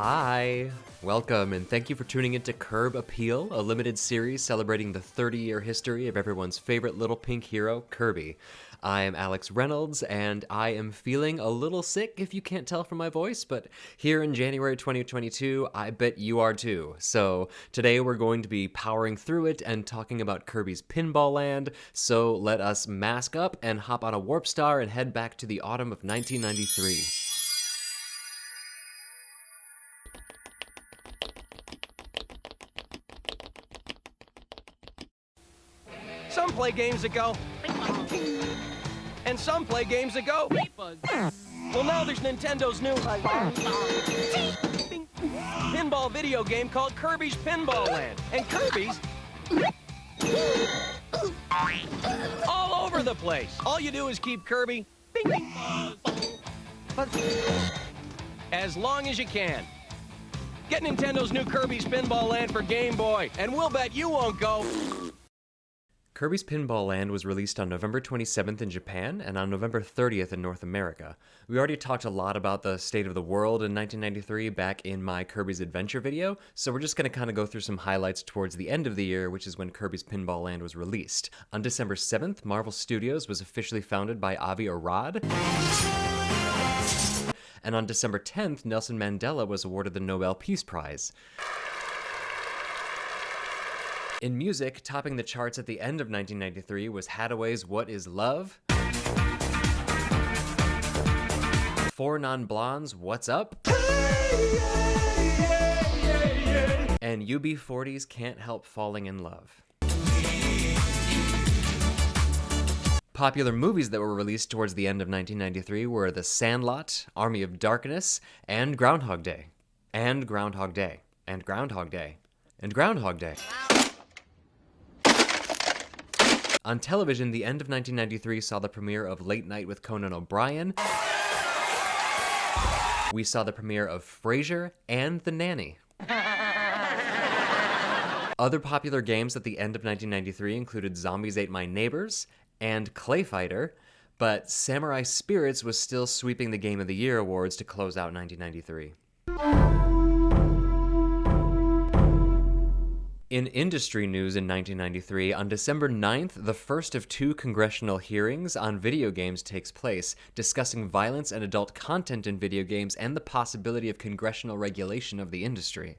Hi! Welcome and thank you for tuning into Kirb Appeal, a limited series celebrating the 30-year history of everyone's favorite little pink hero, Kirby. I am Alex Reynolds, and I am feeling a little sick if you can't tell from my voice, but here in January 2022, I bet you are too. So today we're going to be powering through it and talking about Kirby's Pinball Land, so let us mask up and hop on a Warp Star and head back to the autumn of 1993. Some play games that go, and some play games that go. Well, now there's Nintendo's new pinball video game called Kirby's Pinball Land. And Kirby's all over the place. All you do is keep Kirby as long as you can. Get Nintendo's new Kirby's Pinball Land for Game Boy, and we'll bet you won't go. Kirby's Pinball Land was released on November 27th in Japan and on November 30th in North America. We already talked a lot about the state of the world in 1993 back in my Kirby's Adventure video, so we're just going to kind of go through some highlights towards the end of the year, which is when Kirby's Pinball Land was released. On December 7th, Marvel Studios was officially founded by Avi Arad. And on December 10th, Nelson Mandela was awarded the Nobel Peace Prize. In music, topping the charts at the end of 1993 was Hadaway's What Is Love? Four Non-Blondes' What's Up? And UB40's Can't Help Falling in Love. Popular movies that were released towards the end of 1993 were The Sandlot, Army of Darkness, and Groundhog Day. And Groundhog Day. And Groundhog Day. And Groundhog Day. On television, the end of 1993 saw the premiere of Late Night with Conan O'Brien. We saw the premiere of Frasier and The Nanny. Other popular games at the end of 1993 included Zombies Ate My Neighbors and Clay Fighter, but Samurai Spirits was still sweeping the Game of the Year awards to close out 1993. In industry news in 1993, on December 9th, the first of two congressional hearings on video games takes place, discussing violence and adult content in video games and the possibility of congressional regulation of the industry.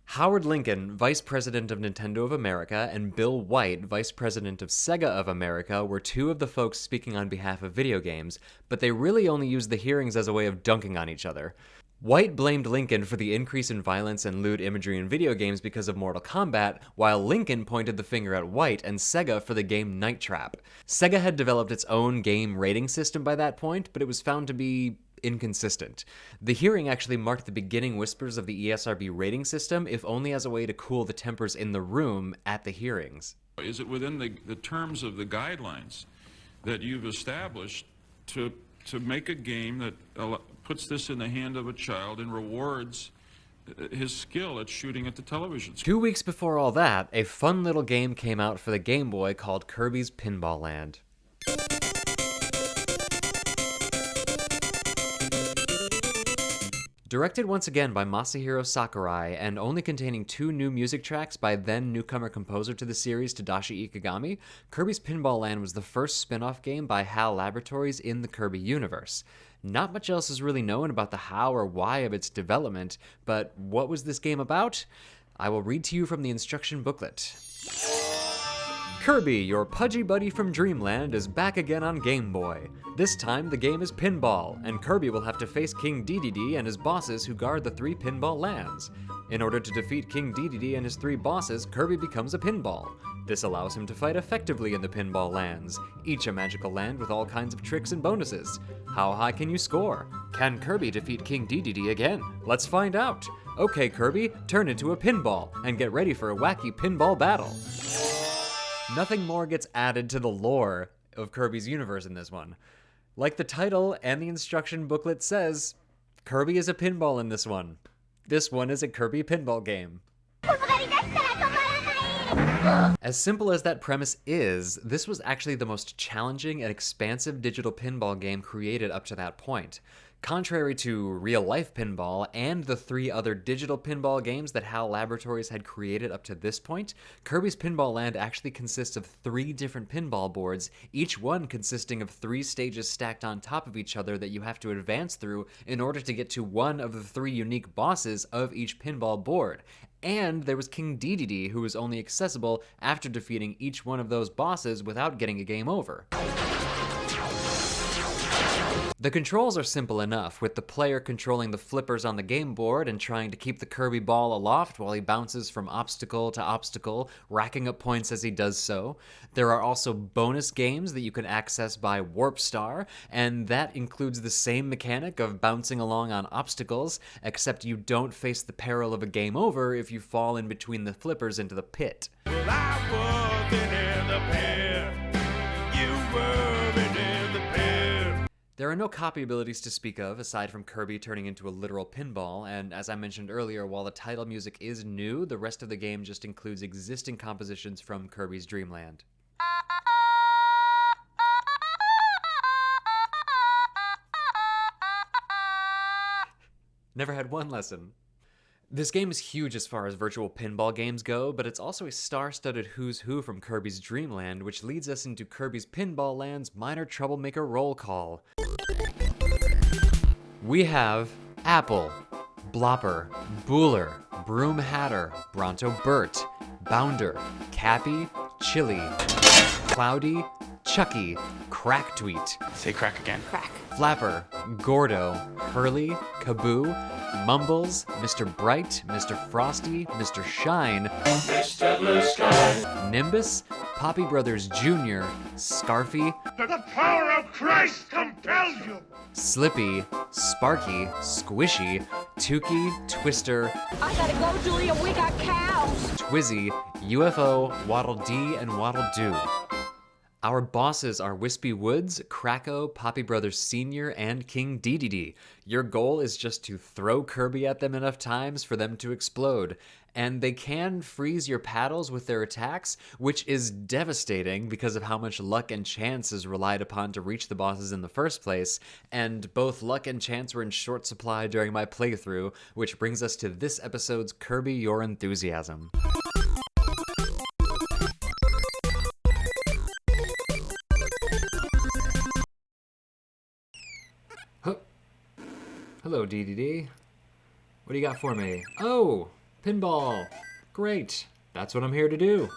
Howard Lincoln, Vice President of Nintendo of America, and Bill White, Vice President of Sega of America, were two of the folks speaking on behalf of video games, but they really only used the hearings as a way of dunking on each other. White blamed Lincoln for the increase in violence and lewd imagery in video games because of Mortal Kombat, while Lincoln pointed the finger at White and Sega for the game Night Trap. Sega had developed its own game rating system by that point, but it was found to be inconsistent. The hearing actually marked the beginning whispers of the ESRB rating system, if only as a way to cool the tempers in the room at the hearings. Is it within the terms of the guidelines that you've established to make a game that puts this in the hand of a child and rewards his skill at shooting at the television screen? 2 weeks before all that, a fun little game came out for the Game Boy called Kirby's Pinball Land. Directed once again by Masahiro Sakurai and only containing two new music tracks by then newcomer composer to the series Tadashi Ikegami, Kirby's Pinball Land was the first spin-off game by HAL Laboratories in the Kirby universe. Not much else is really known about the how or why of its development, but what was this game about? I will read to you from the instruction booklet. Kirby, your pudgy buddy from Dreamland, is back again on Game Boy. This time, the game is pinball, and Kirby will have to face King Dede and his bosses who guard the three pinball lands. In order to defeat King Dede and his three bosses, Kirby becomes a pinball. This allows him to fight effectively in the pinball lands, each a magical land with all kinds of tricks and bonuses. How high can you score? Can Kirby defeat King Dede again? Let's find out. Okay, Kirby, turn into a pinball, and get ready for a wacky pinball battle. Nothing more gets added to the lore of Kirby's universe in this one. Like the title and the instruction booklet says, Kirby is a pinball in this one. This one is a Kirby pinball game. As simple as that premise is, this was actually the most challenging and expansive digital pinball game created up to that point. Contrary to real-life pinball and the 3 other digital pinball games that HAL Laboratories had created up to this point, Kirby's Pinball Land actually consists of 3 different pinball boards, each one consisting of 3 stages stacked on top of each other that you have to advance through in order to get to one of the 3 unique bosses of each pinball board. And there was King Dede, who was only accessible after defeating each one of those bosses without getting a game over. The controls are simple enough, with the player controlling the flippers on the game board and trying to keep the Kirby ball aloft while he bounces from obstacle to obstacle, racking up points as he does so. There are also bonus games that you can access by Warp Star, and that includes the same mechanic of bouncing along on obstacles, except you don't face the peril of a game over if you fall in between the flippers into the pit. Well, I wasn't in the pit. You were in the pit. There are no copy abilities to speak of, aside from Kirby turning into a literal pinball, and as I mentioned earlier, while the title music is new, the rest of the game just includes existing compositions from Kirby's Dream Land. Never had one lesson. This game is huge as far as virtual pinball games go, but it's also a star-studded who's who from Kirby's Dream Land, which leads us into Kirby's Pinball Land's minor Troublemaker roll call. We have Apple, Blopper, Booler, Broom Hatter, Bronto Burt, Bounder, Cappy, Chili, Cloudy, Chucky, Crack Tweet, Say crack again. Crack. Flapper, Gordo, Hurley, Kaboo, Mumbles, Mr. Bright, Mr. Frosty, Mr. Shine, Mr. Blue Sky. Nimbus, Poppy Brothers Jr., Scarfy, The power of Christ compels you. Slippy, Sparky, Squishy, Tukey, Twister, I gotta go, Julia. We got cows. Twizzy, UFO, Waddle Dee, and Waddle Doo. Our bosses are Wavey Woods, Kracko, Poppy Brothers Sr., and King Dede. Your goal is just to throw Kirby at them enough times for them to explode. And they can freeze your paddles with their attacks, which is devastating because of how much luck and chance is relied upon to reach the bosses in the first place, and both luck and chance were in short supply during my playthrough, which brings us to this episode's Kirby Your Enthusiasm. Hello, Dede. What do you got for me? Oh, pinball. Great. That's what I'm here to do.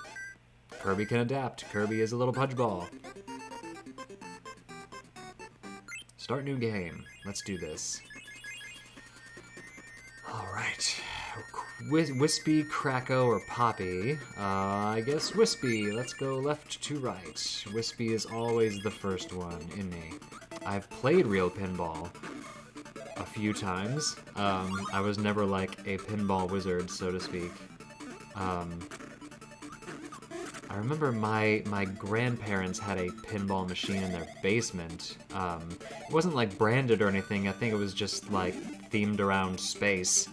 Kirby can adapt. Kirby is a little pudgeball. Start new game. Let's do this. All right. Wispy, Kracko, or Poppy. I guess Wispy. Let's go left to right. Wispy is always the first one in me. I've played real pinball a few times. I was never like a pinball wizard, so to speak. I remember my grandparents had a pinball machine in their basement. It wasn't like branded or anything. I think it was just like themed around space.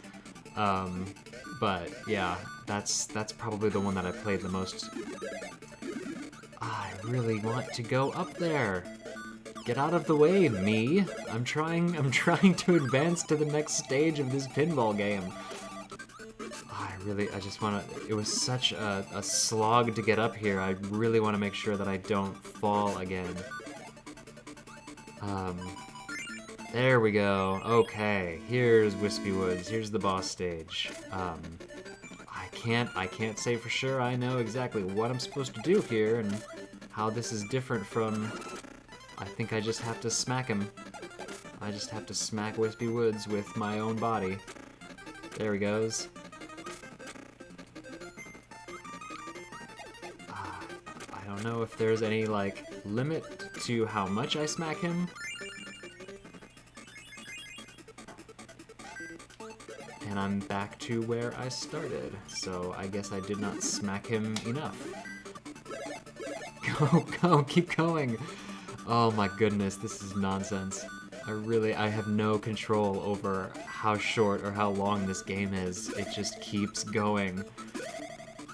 But yeah, that's probably the one that I played the most. I really want to go up there. Get out of the way, me. I'm trying to advance to the next stage of this pinball game. I just want to, it was such a slog to get up here. I really want to make sure that I don't fall again. There we go. Okay, here's Wavey Woods. Here's the boss stage. I can't say for sure I know exactly what I'm supposed to do here and how this is different from, I think I just have to smack him. I just have to smack Wavey Woods with my own body. There he goes. I don't know if there's any, like, limit to how much I smack him. And I'm back to where I started, so I guess I did not smack him enough. Go, keep going! Oh my goodness, this is nonsense. I have no control over how short or how long this game is. It just keeps going.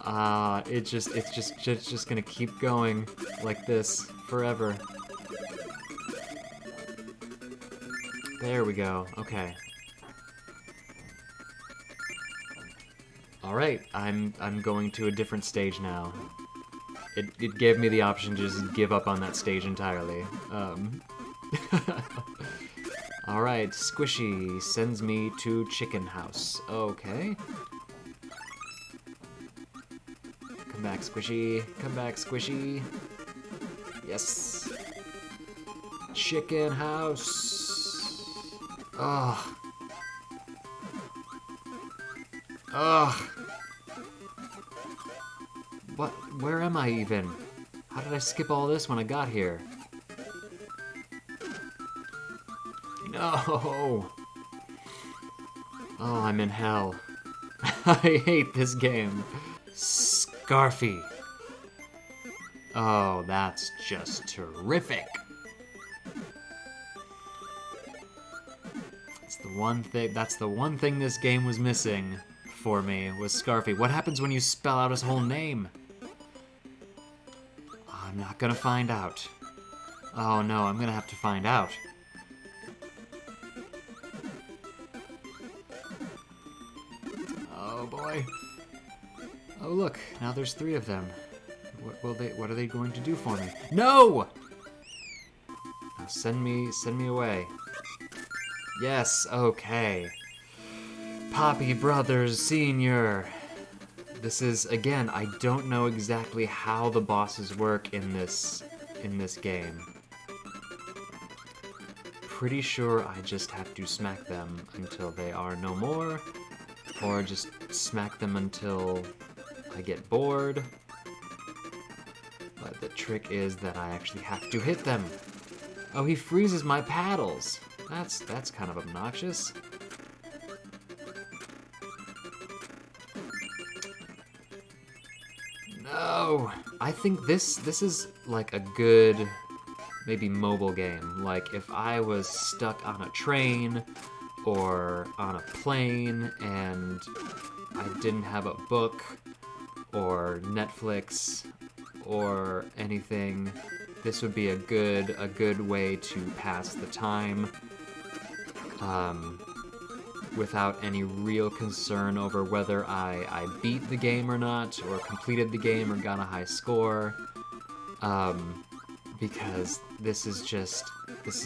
It's just gonna keep going like this forever. There we go. Okay. All right. I'm going to a different stage now. It gave me the option to just give up on that stage entirely. All right. Squishy sends me to Chicken House. Okay. Come back, Squishy. Come back, Squishy. Yes. Chicken House. Ugh. Ugh. What? Where am I even? How did I skip all this when I got here? No. Oh, I'm in hell. I hate this game. Scarfy. Oh, that's just terrific. That's the one thing this game was missing for me, was Scarfy. What happens when you spell out his whole name? I'm not gonna find out. Oh no, I'm gonna have to find out. Oh boy. Oh look, now there's 3 of them. What are they going to do for me? No! Now send me away. Yes, okay. Poppy Brothers Senior. This is, again, I don't know exactly how the bosses work in this game. Pretty sure I just have to smack them until they are no more, or just smack them until I get bored. But the trick is that I actually have to hit them. Oh, he freezes my paddles. That's kind of obnoxious. No! I think this is like a good, maybe mobile game. Like if I was stuck on a train or on a plane and I didn't have a book or Netflix or anything, this would be a good way to pass the time without any real concern over whether I beat the game or not, or completed the game or got a high score, because this is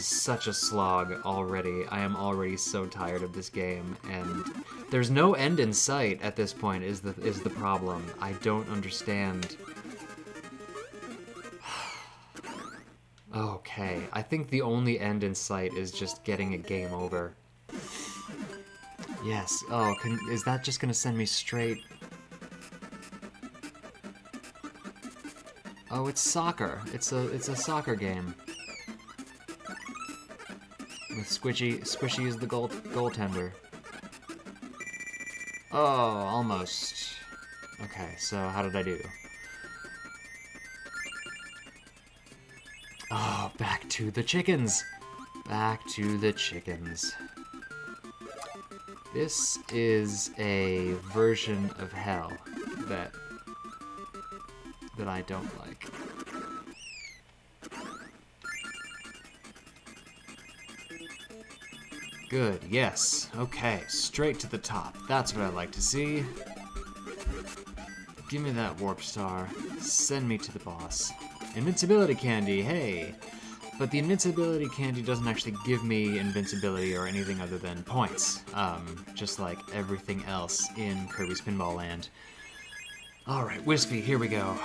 such a slog already. I am already so tired of this game, and there's no end in sight at this point is the problem. I don't understand. Okay, I think the only end in sight is just getting a game over. Yes. Oh, is that just gonna send me straight? Oh, it's soccer. It's a soccer game. With Squishy is the goaltender. Oh, almost. Okay, so how did I do? Oh, back to the chickens. Back to the chickens. This is a version of hell that I don't like. Good, yes. Okay, straight to the top. That's what I like to see. Give me that warp star. Send me to the boss. Invincibility candy, hey! But the invincibility candy doesn't actually give me invincibility or anything other than points. Just like everything else in Kirby's Pinball Land. Alright, Wispy, here we go.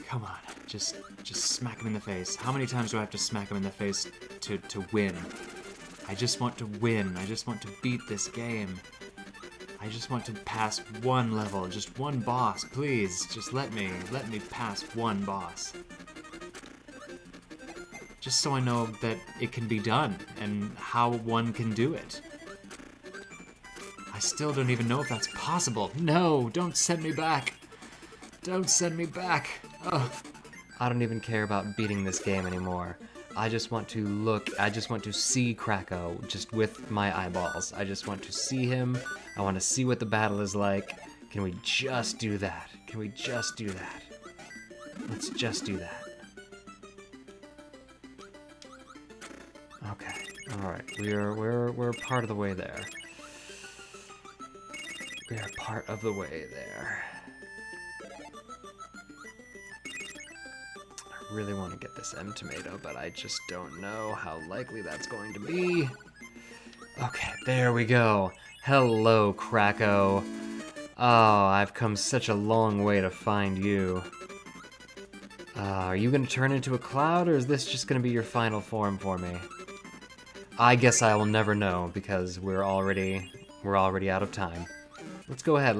Come on, just smack him in the face. How many times do I have to smack him in the face to win? I just want to win. I just want to beat this game. I just want to pass one level, just one boss, please. Just let me pass one boss. Just so I know that it can be done, and how one can do it. I still don't even know if that's possible. No, don't send me back. Don't send me back. Ugh. I don't even care about beating this game anymore. I just want to see Kracko just with my eyeballs. I just want to see him. I want to see what the battle is like. Can we just do that? Can we just do that? Let's just do that. Okay. All right, we're part of the way there. We are part of the way there. I really want to get this M tomato, but I just don't know how likely that's going to be. Okay, there we go. Hello, Krako. Oh, I've come such a long way to find you. Are you gonna turn into a cloud, or is this just gonna be your final form for me? I guess I will never know, because we're already out of time. Let's go ahead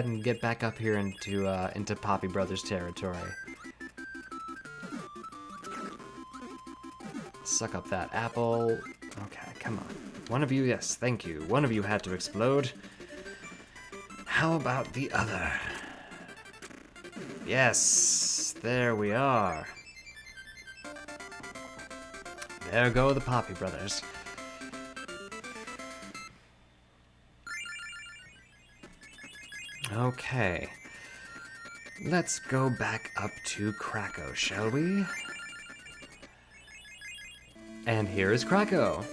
and get back up here into Poppy Brothers territory. Suck up that apple. Okay, come on. One of you, yes, thank you. One of you had to explode. How about the other? Yes, there we are. There go the Poppy Brothers. Okay. Let's go back up to Krako, shall we? And here is Krako.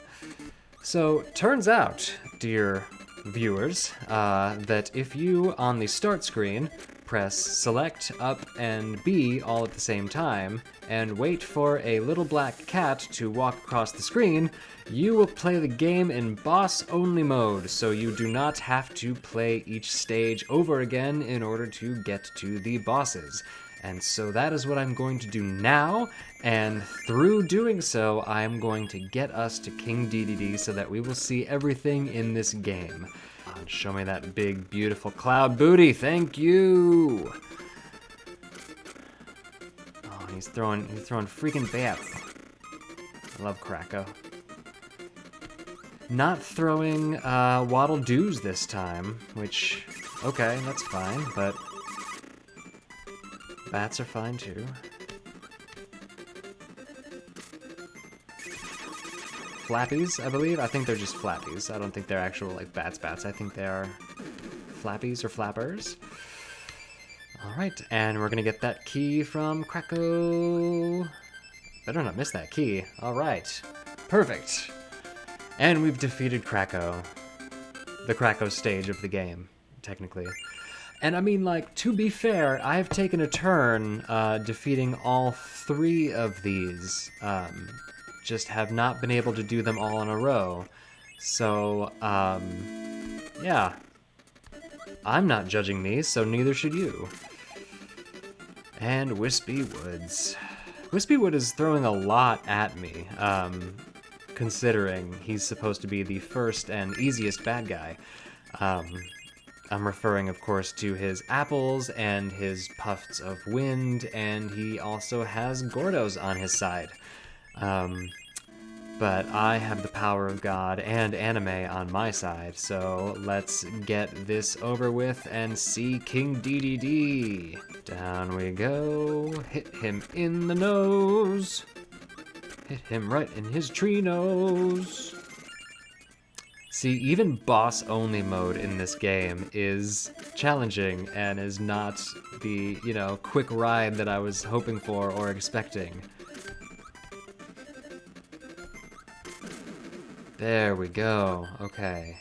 So, turns out, dear viewers, that if you, on the start screen, press select, up, and B all at the same time, and wait for a little black cat to walk across the screen, you will play the game in boss-only mode, so you do not have to play each stage over again in order to get to the bosses. And so that is what I'm going to do now, and through doing so, I'm going to get us to King Dede so that we will see everything in this game. Show me that big, beautiful cloud booty, thank you! Oh, he's throwing freaking bats. I love Krako. Not throwing Waddle Doos this time, which, okay, that's fine, but bats are fine too. Flappies, I believe. I think they're just flappies. I don't think they're actual, like, bats. I think they are flappies or flappers. Alright, and we're gonna get that key from Krako. Better not miss that key. Alright. Perfect. And we've defeated Krako. The Krako stage of the game, technically. And I mean, like, to be fair, I've taken a turn defeating all 3 of these. Just have not been able to do them all in a row. So, yeah. I'm not judging these, so neither should you. And Wispy Woods. Wispy Wood is throwing a lot at me, considering he's supposed to be the first and easiest bad guy. I'm referring, of course, to his apples and his puffs of wind, and he also has Gordos on his side. But I have the power of God and anime on my side, so let's get this over with and see King Dede. Down we go, hit him in the nose, hit him right in his tree nose. See, even boss-only mode in this game is challenging and is not the, you know, quick ride that I was hoping for or expecting. There we go. Okay.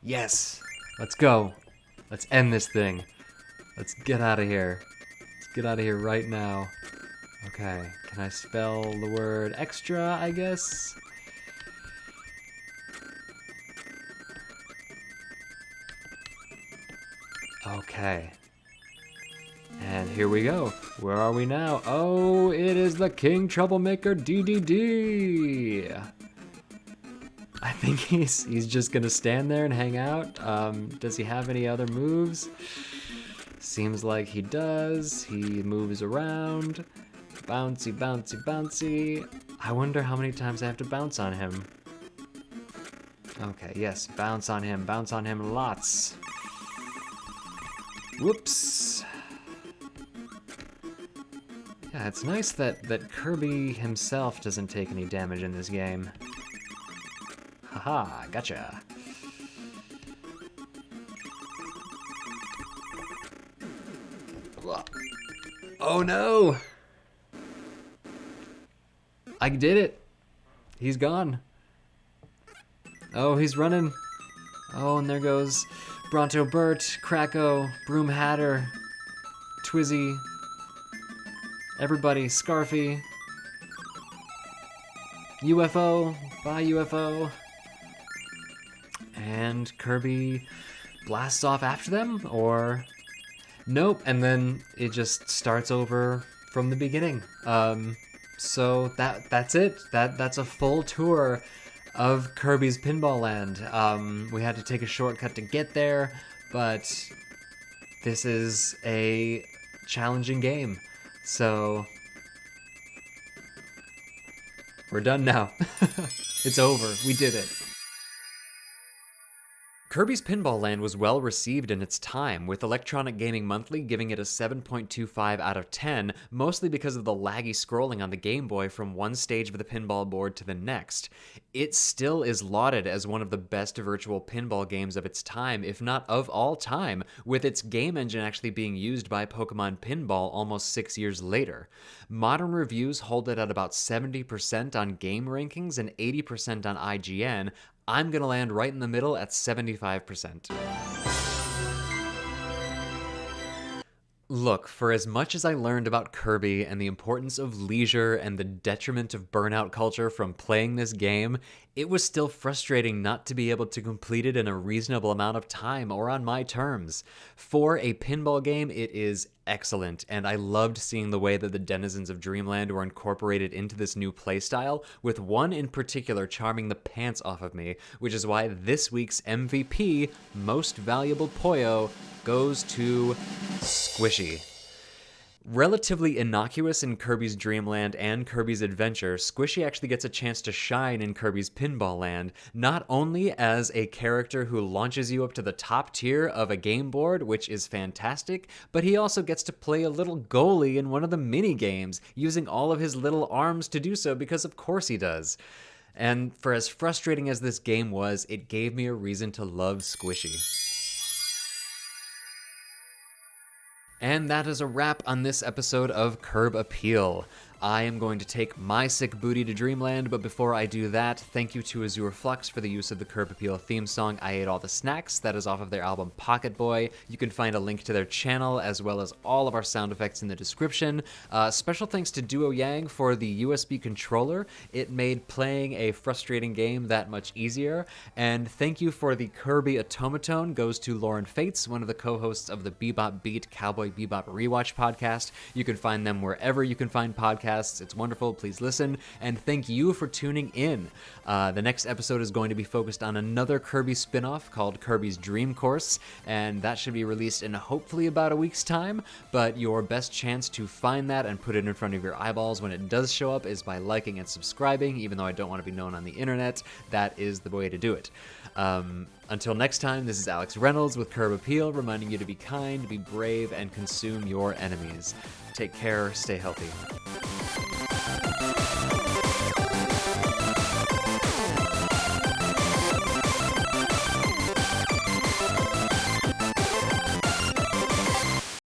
Yes! Let's go. Let's end this thing. Let's get out of here. Let's get out of here right now. Okay. Can I spell the word extra, I guess? Okay. And here we go. Where are we now? Oh, it is the King Troublemaker Dede. I think he's just gonna stand there and hang out. Does he have any other moves? Seems like he does. He moves around. Bouncy, bouncy, bouncy. I wonder how many times I have to bounce on him. Okay, yes, bounce on him lots. Whoops. Yeah, it's nice that Kirby himself doesn't take any damage in this game. Haha, gotcha. Oh no! I did it! He's gone. Oh, he's running. Oh, and there goes Bronto Burt, Kracko, Broom Hatter, Twizzy, everybody, Scarfy, UFO, bye UFO. And Kirby blasts off after them, or nope, and then it just starts over from the beginning. So that's it. That's a full tour of Kirby's Pinball Land. We had to take a shortcut to get there, but this is a challenging game. So we're done now. It's over. We did it. Kirby's Pinball Land was well received in its time, with Electronic Gaming Monthly giving it a 7.25 out of 10, mostly because of the laggy scrolling on the Game Boy from one stage of the pinball board to the next. It still is lauded as one of the best virtual pinball games of its time, if not of all time, with its game engine actually being used by Pokemon Pinball almost 6 years later. Modern reviews hold it at about 70% on game rankings and 80% on IGN. I'm gonna land right in the middle at 75%. Look, for as much as I learned about Kirby and the importance of leisure and the detriment of burnout culture from playing this game, it was still frustrating not to be able to complete it in a reasonable amount of time or on my terms. For a pinball game, it is excellent, and I loved seeing the way that the denizens of Dreamland were incorporated into this new playstyle, with one in particular charming the pants off of me, which is why this week's MVP, Most Valuable Poyo, goes to Squishy. Relatively innocuous in Kirby's Dreamland and Kirby's Adventure, Squishy actually gets a chance to shine in Kirby's Pinball Land, not only as a character who launches you up to the top tier of a game board, which is fantastic, but he also gets to play a little goalie in one of the mini games, using all of his little arms to do so, because of course he does. And for as frustrating as this game was, it gave me a reason to love Squishy. And that is a wrap on this episode of Kirb Appeal. I am going to take my sick booty to Dreamland, but before I do that, thank you to Azure Flux for the use of the Kirb Appeal theme song, I Ate All the Snacks. That is off of their album Pocket Boy. You can find a link to their channel, as well as all of our sound effects in the description. Special thanks to Duo Yang for the USB controller. It made playing a frustrating game that much easier. And thank you for the Kirby Automaton goes to Lauren Fates, one of the co-hosts of the Bebop Beat Cowboy Bebop Rewatch podcast. You can find them wherever you can find podcasts. It's wonderful. Please listen. And thank you for tuning in. The next episode is going to be focused on another Kirby spin-off called Kirby's Dream Course, and that should be released in hopefully about a week's time, but your best chance to find that and put it in front of your eyeballs when it does show up is by liking and subscribing, even though I don't want to be known on the internet. That is the way to do it. Until next time, this is Alex Reynolds with Kirb Appeal, reminding you to be kind, be brave, and consume your enemies. Take care, stay healthy.